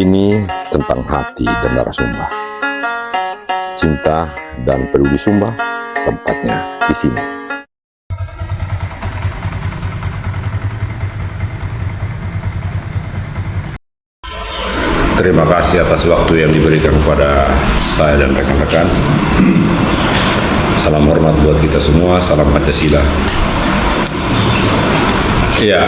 Ini tentang hati dan darah Sumba. Cinta dan peduli Sumba, tempatnya di sini. Terima kasih atas waktu yang diberikan kepada saya dan rekan-rekan. Salam hormat buat kita semua, salam Pancasila. Ya,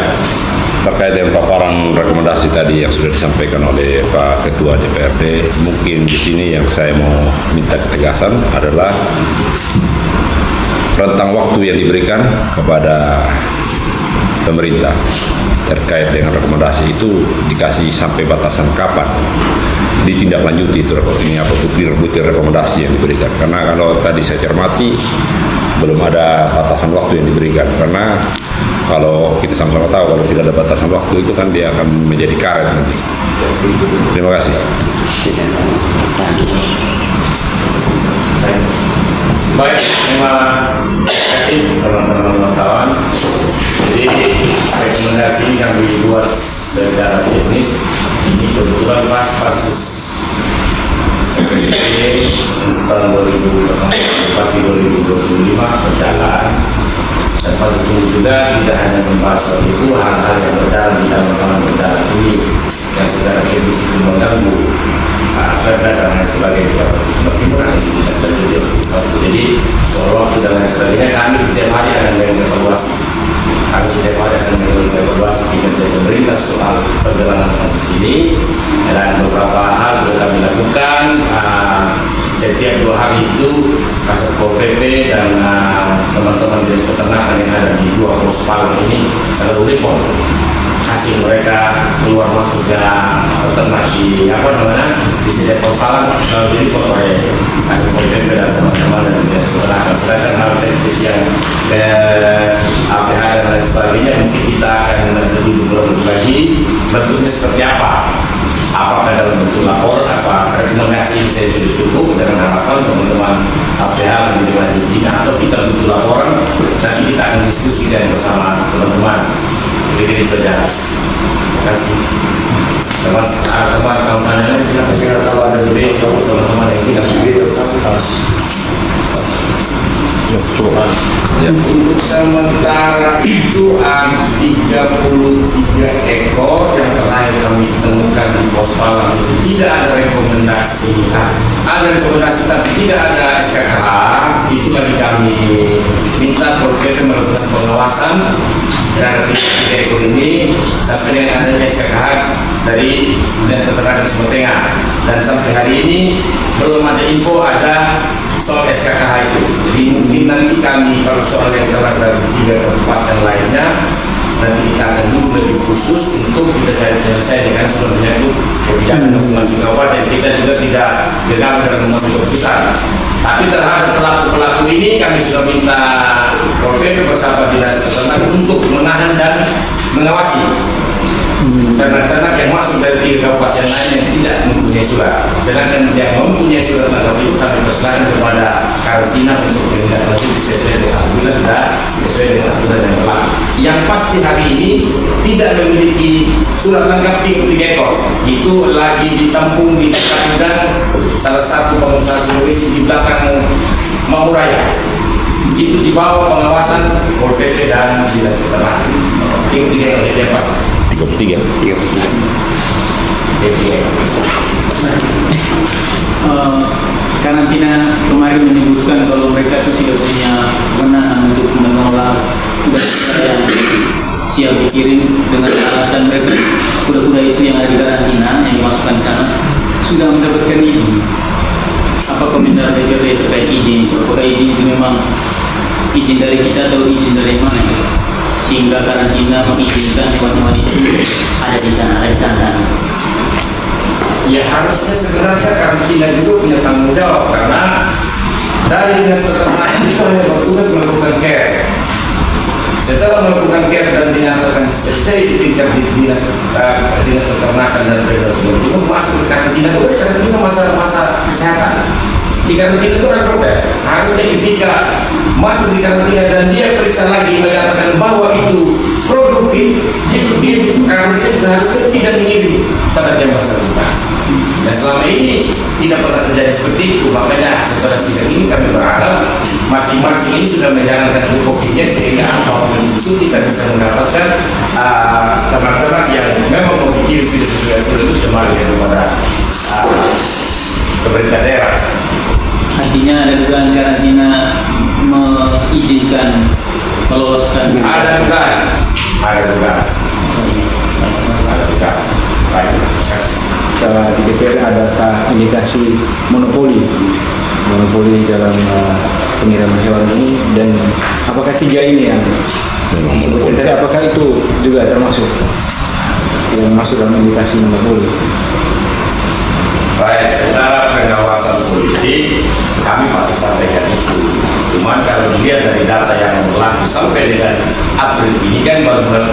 terkait dengan paparan rekomendasi tadi yang sudah disampaikan oleh Pak Ketua DPRD, mungkin di sini yang saya mau minta ketegasan adalah rentang waktu yang diberikan kepada pemerintah terkait dengan rekomendasi itu dikasih sampai batasan kapan ditindaklanjuti itu ini apa butir rekomendasi yang diberikan, karena kalau tadi saya cermati belum ada batasan waktu yang diberikan, karena kalau kita sama-sama tahu kalau tidak ada batasan waktu itu kan dia akan menjadi karet nanti. Terima kasih. Baik, terima kasih teman-teman wartawan. Jadi rekomendasi ini yang dibuat secara teknis ini kebetulan pas kasus tahun 2024-2025 berjalan, dan kasus ini juga tidak hanya membahas soal itu, hal-hal yang berjalan di dalam berjalan ini yang secara teknis itu mengganggu perda dan lain sebagainya semakin murah itu tidak terjadi. Jadi soal waktu dan lain sebagainya kami setiap hari akan mengevaluasi. Kami setiap hari akan mengevaluasi kinerja pemerintah soal perjalanan kasus ini, dan beberapa hal sudah kami lakukan. Setiap 2 hari itu Kasatpol PP dan teman-teman dinas peternakan yang ada di 2 pos Palang ini selalu report hasil mereka keluar masuknya peternak di di setiap pos Palang selalu report oleh Kasatpol PP dan teman-teman dari dinas peternakan. Sedangkan hal teknis yang APH dan lain sebagainya mungkin kita akan lebih berbagi bentuknya seperti apa. Apakah dalam bentuk lapor, apa rekomendasi ini saya sudah cukup dengan harapan teman-teman APH menindaklanjuti, atau kita butuh laporan, nanti kita akan diskusikan bersama teman-teman. Jadi berjalan. Terima kasih. Teman-teman kawan-kawan yang silakan kalau ada teman-teman yang silakan. Untuk sementara itu 33 ekor yang terakhir kami temukan di pos Palang tidak ada rekomendasi. Ada rekomendasi tapi tidak ada SKKH. Itu lagi kami minta Polres melakukan pengawasan dan 33 ekor ini sampai dengan adanya SKKH dari Dinas Peternakan Sumba Tengah, dan sampai hari ini belum ada info ada soal SKKH itu. Jadi mungkin nanti kami kalau soal yang terhadap 3 tempat yang lainnya nanti kita akan dulu lebih khusus untuk kita cari penyelesaian dengan sudah menyangkut kebijakan masing-masing kabupaten. Kita juga tidak gegabah dalam mengambil keputusan. Tapi terhadap pelaku-pelaku ini kami sudah minta Polres bersama Dinas Peternakan untuk menahan dan mengawasi ternak-ternak yang masuk dari 3 kabupaten lain yang tidak mempunyai surat. Sedangkan yang mempunyai surat tangkap itu kami persilakan kepada karantina untuk menindaklanjuti sesuai dengan apabila sudah sesuai dengan aturan yang berlaku. Yang pasti hari ini tidak memiliki surat tangkap 3 ekor itu lagi ditampung di kandang salah satu pengusaha sulawesi di belakang Mamuraya. Itu di bawah pengawasan Polres dan Dinas Peternakan. Itu 3 ekor yang pasti. 33. Karantina kemarin menyebutkan kalau mereka itu tidak punya kewenangan untuk menolak kuda-kuda yang siap dikirim dengan alasan mereka kuda-kuda itu yang ada di karantina yang dimasukkan ke sana sudah mendapatkan izin. Apa komentar DPRD terkait izin? Apakah izin itu memang izin dari kita atau izin dari mana? Sehingga karantina mengizinkan hewan-hewan itu ada di sana, ada di sana. Ya harusnya sebenarnya karantina juga punya tanggung jawab, karena dari Dinas Peternakan itu hanya bertugas melakukan care. Setelah melakukan care dan dinyatakan selesai di tingkat Dinas Peternakan dan Pemda itu masuk ke karantina, itu karantina masa kesehatan. Di karantina itu ada program. Harusnya ketika masuk di karantina dan dia periksa lagi menyatakan bahwa itu produk produktif, jadi karena kita juga harusnya tidak mengirim terhadap yang bersangkutan. Dan selama ini tidak pernah terjadi seperti itu, makanya setelah sidang ini kami berharap masing-masing ini sudah menjalankan tupoksinya sehingga apapun itu kita bisa mendapatkan ternak-ternak yang memang memiliki tidak sesuai itu kembali kepada pemerintah daerah. Artinya ada dugaan karantina mengizinkan meloloskan. Ada dugaan. Baik, terima kasih. Di DPR adakah indikasi monopoli dalam pengiriman hewan ini, dan apakah 3 ini yang Memang disebutkan tadi, apakah itu juga termasuk yang masuk dalam indikasi monopoli? Baik, secara pengawasan politik kami patut sampaikan itu. Cuma kalau dilihat dari data yang berlaku sampai dengan April ini kan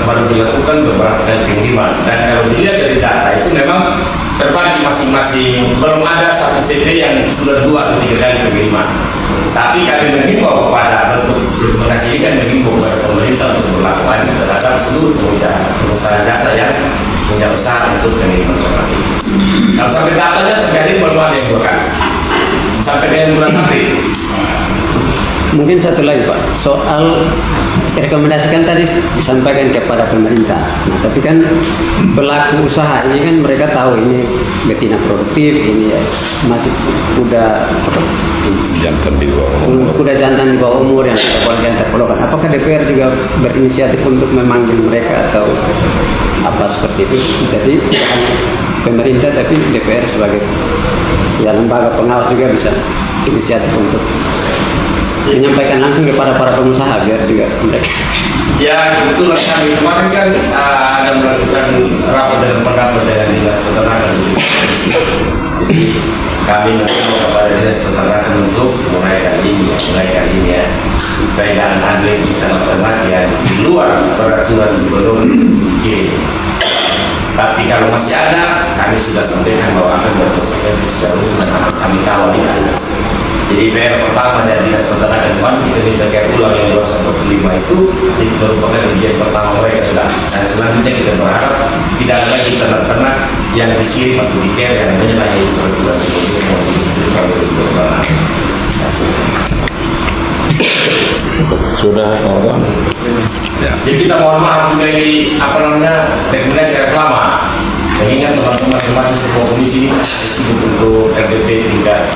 baru dilakukan beberapa kali pengiriman, dan kalau dilihat dari data itu memang terbagi masing-masing, belum ada satu CV yang sudah 2 atau 3 kali pengiriman. Tapi kami menghimbau kepada bentuk rekomendasi ini kan menghimbau kepada pemerintah untuk melakukan terhadap seluruh perusahaan jasa yang punya usaha untuk pengiriman ternak. Kalau sampai datanya sekali belum ada yang 2 kali sampai dengan bulan April. Mungkin satu lagi Pak, soal rekomendasikan tadi disampaikan kepada pemerintah. Nah, tapi kan pelaku usaha ini kan mereka tahu ini betina produktif, ini masih kuda jantan di bawah umur. kuda jantan di bawah umur yang terpolokkan. Apakah DPR juga berinisiatif untuk memanggil mereka atau apa seperti itu? Jadi bukan pemerintah tapi DPR sebagai ya lembaga pengawas juga bisa inisiatif untuk menyampaikan langsung kepada para pengusaha biar juga mereka. Ya kebetulan kami kemarin kan ada melakukan rapat dengan pendapat dengan dinas peternakan. Jadi kami mengimbau kepada dinas peternakan untuk menaikkan ini ya, supaya jangan ada lagi ternak yang di luar peraturan gubernur dikirim. Tapi kalau masih ada, kami sudah sampaikan bahwa akan berkonsekuensi secara umum dan akan kami kawal ini. Jadi PR pertama dari dinas peternakan kemarin kita minta kayak ulang yang 215 itu merupakan ujian pertama mereka sudah. Dan selanjutnya kita berharap tidak ada lagi ternak-ternak yang dikirim atau di-care yang menyalahi peraturan Sudah kawan-kawan. Ya. Jadi kita mohon maaf juga ini rekomendasi reklama. Mengingat teman-teman sebuah komisi ini untuk RDP tingkat